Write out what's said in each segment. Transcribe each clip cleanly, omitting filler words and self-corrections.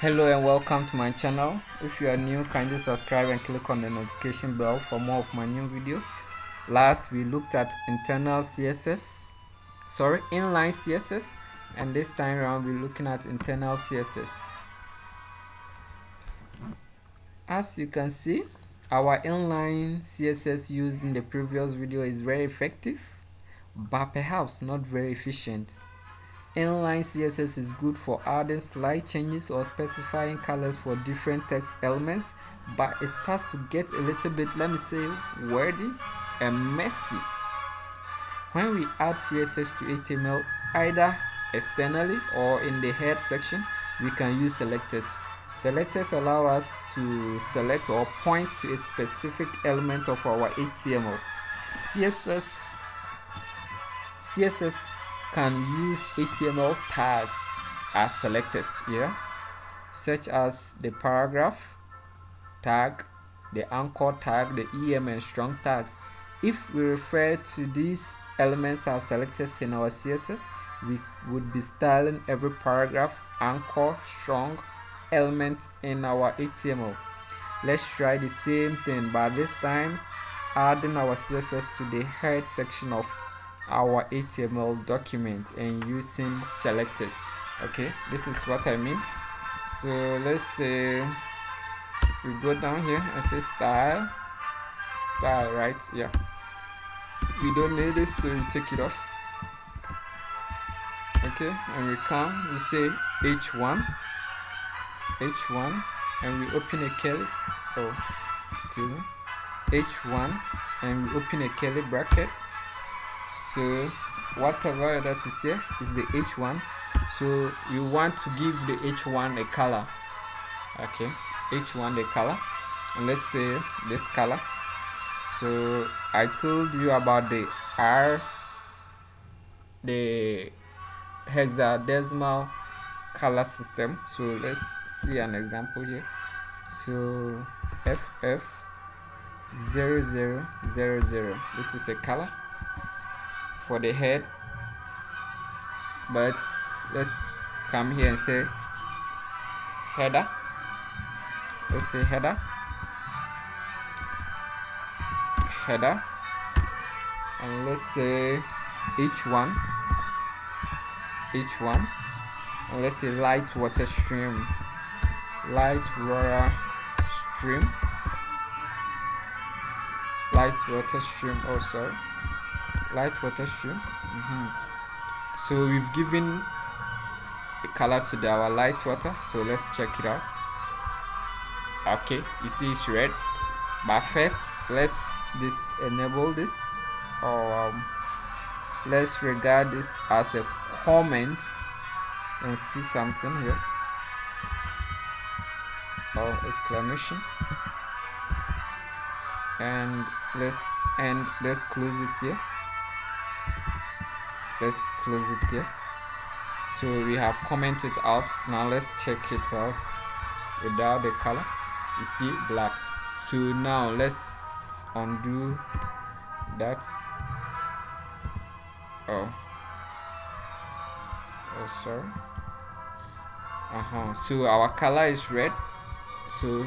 Hello and welcome to my channel. If you are new, kindly subscribe and click on the notification bell for more of my new videos. Last we looked at inline CSS, and this time around we're looking at internal CSS. As you can see, our inline CSS used in the previous video is very effective, but perhaps not very efficient. Inline CSS is good for adding slight changes or specifying colors for different text elements, but it starts to get a little bit, let me say, wordy and messy. When we add CSS to HTML, either externally or in the head section, we can use selectors. Selectors allow us to select or point to a specific element of our HTML. CSS can use HTML tags as selectors here, such as the paragraph tag, the anchor tag, the EM and strong tags. If we refer to these elements as selectors in our CSS, we would be styling every paragraph, anchor, strong element in our HTML. Let's try the same thing, but this time adding our CSS to the head section of our HTML document and using selectors. Okay, this is what I mean. So let's say we go down here and say style, right? Yeah, we don't need this, so you take it off. Okay, and we come, we say h1, and we open a curly, h1, and we open a curly bracket. So whatever that is here is the h1. So you want to give the h1 a color. Okay, h1 the color, and let's say this color. So I told you about the hexadecimal color system. So let's see an example here. So FF0000, this is a color for the head, but let's come here and say header. Let's say header, and let's say h1, and let's say light water stream. So we've given a color to our light water, so let's check it out. Okay, you see it's red, but first let's enable this, or let's regard this as a comment and see something here, or exclamation, and let's close it here. So we have commented out. Now let's check it out without the color. You see black. So now let's undo that. Sorry. So our color is red. So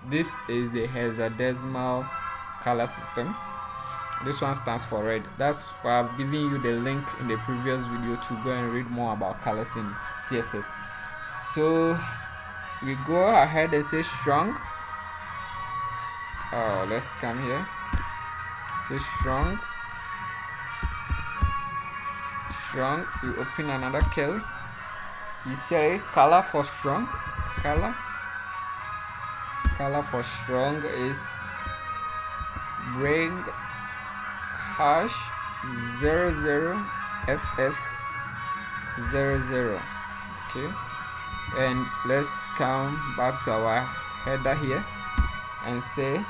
this is the hexadecimal color system. This one stands for red. That's why I've given you the link in the previous video to go and read more about colors in CSS. So we go ahead and say strong. Let's come here, say strong, we open another curly. You say color for strong. Color for strong is bring hash 00ff00. Okay, and let's come back to our header here and say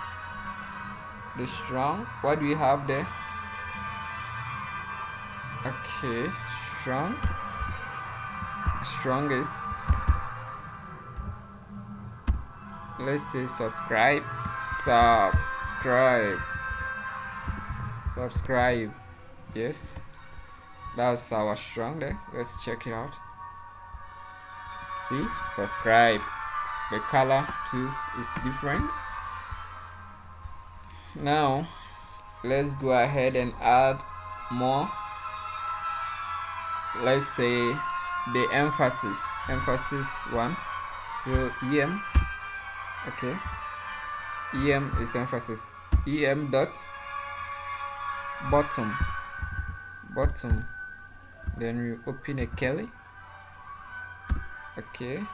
the strong. What do we have there? Okay, strong is, let's say subscribe, yes. That's our strong there. Let's check it out. See, subscribe. The color too is different. Now let's go ahead and add more. Let's say the emphasis one. So em, okay, em is emphasis. Em dot bottom. Then we open a curly. Okay,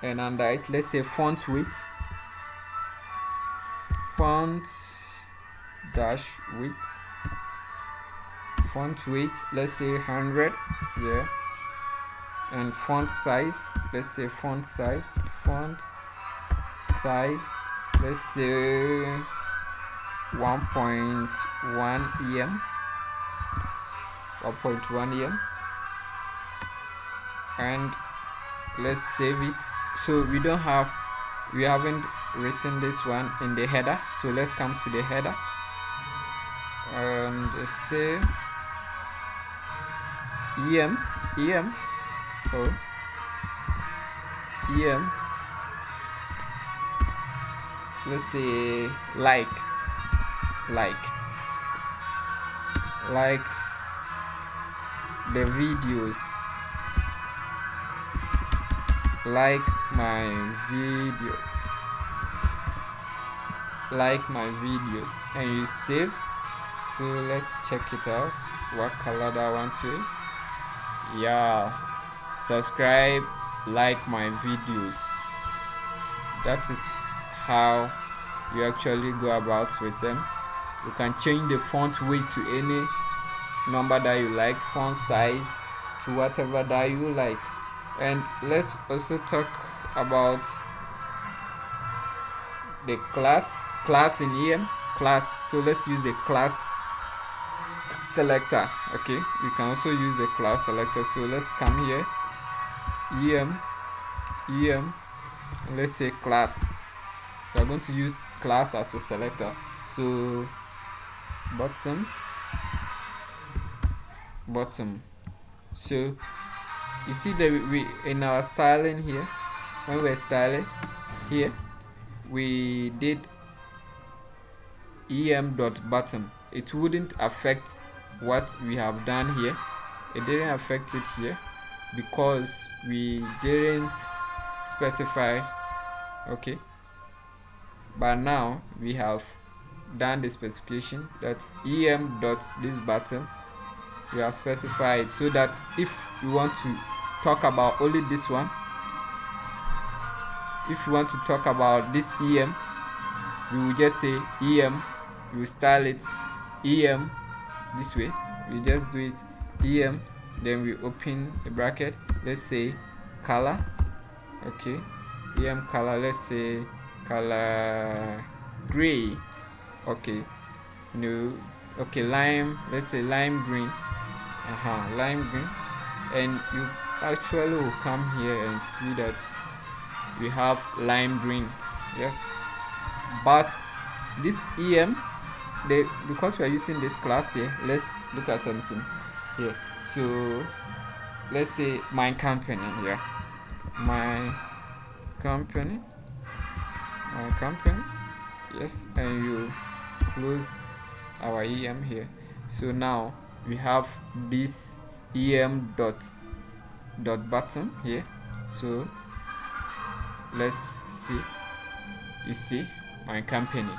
and under it, let's say font width. Font width, let's say 100. Yeah. And font size, let's say font size, let's say 1.1 em. And let's save it. So we haven't written this one in the header, so let's come to the header and say em, let's say like the videos, like my videos, and you save. So let's check it out, what color that one is. Yeah, subscribe, like my videos. That is how you actually go about with them. You can change the font weight to any number that you like, font size to whatever that you like. And let's also talk about the class in em, class. So let's use the class selector. Okay, we can also use the class selector. So let's come here, em, let's say class. We are going to use class as a selector. So bottom. So you see that we in our styling here, when we're styling here, we did em.bottom. It wouldn't affect what we have done here. It didn't affect it here because we didn't specify. Okay, but now we have done the specification that em.this button, we have specified, so that if you want to talk about only this one, if you want to talk about this em, we will just say em, we will style it em this way. We just do it em, then we open a bracket, let's say color. Okay, em color, let's say color gray. Okay, no, okay, lime, let's say lime green. Lime green. And you actually will come here and see that we have lime green. Yes, but this em, because we are using this class here, let's look at something here. So let's say my company here, my company. Yes, and you close our em here. So now we have this em dot button here. So let's see, you see my company,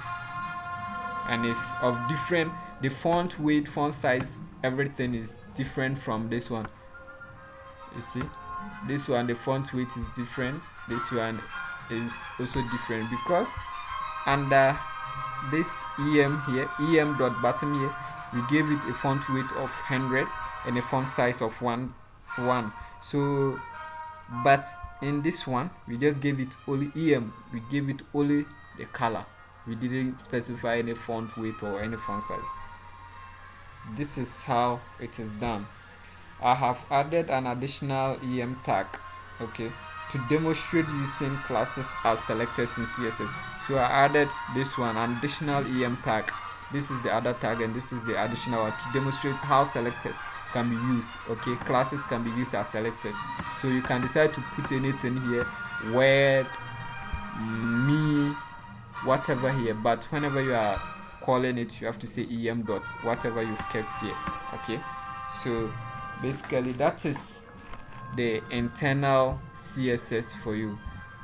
and it's of different, the font weight, font size, everything is different from this one. You see, this one, the font weight is different, this one is also different, because under this em here, em dot bottom here, we gave it a font weight of 100 and a font size of 1. So but in this one we just gave it only em, we gave it only the color, we didn't specify any font weight or any font size. This is how it is done. I have added an additional em tag, okay, to demonstrate using classes as selectors in CSS. So I added this one, an additional em tag. This is the other tag and this is the additional one, to demonstrate how selectors can be used. Okay, classes can be used as selectors, so you can decide to put anything here, word, me, whatever here, but whenever you are calling it, you have to say em dot whatever you've kept here. Okay, so basically that is the internal CSS for you.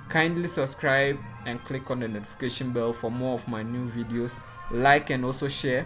Kindly subscribe and click on the notification bell for more of my new videos. Like and also share.